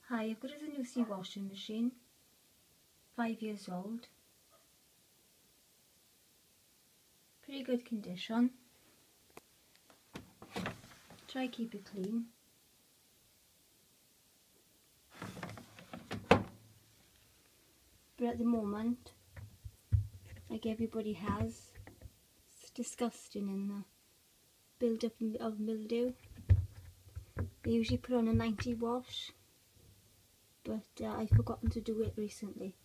Hi, I've got a new sea washing machine, 5 years old, pretty good condition, try keep it clean. But at the moment, like everybody has, it's disgusting in the build-up of mildew. They usually put on a 90 wash, but I've forgotten to do it recently.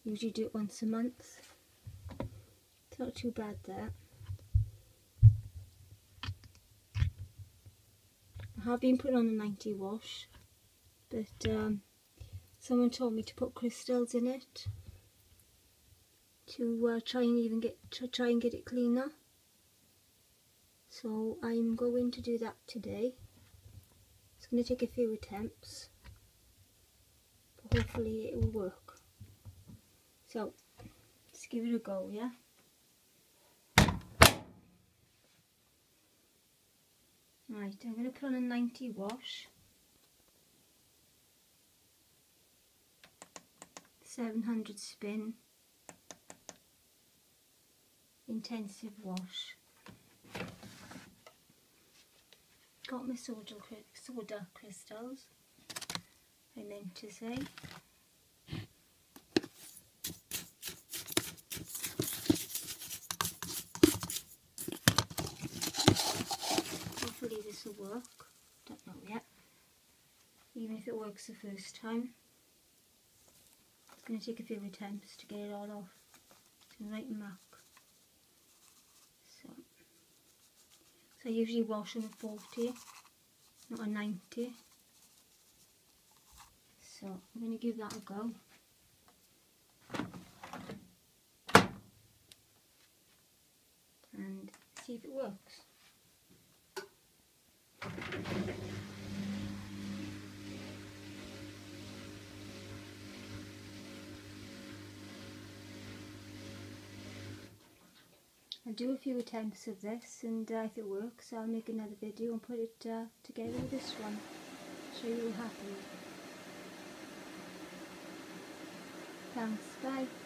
Usually do it once a month. It's not too bad there. I have been putting on a 90 wash, but someone told me to put crystals in it to try and get it cleaner. So I'm going to do that today. It's going to take a few attempts, but hopefully it will work. So let's give it a go, yeah? Right, I'm going to put on a 90 wash, 700 spin, intensive wash. Got my soda crystals, I meant to say. Hopefully this will work, don't know yet. Even if it works the first time, it's going to take a few attempts to get it all off. It's going to right mark. So I usually wash on a 40, not a 90. So I'm going to give that a go. And see if it works. I'll do a few attempts of this, and if it works I'll make another video and put it together with this one, show you what happened. Thanks, bye.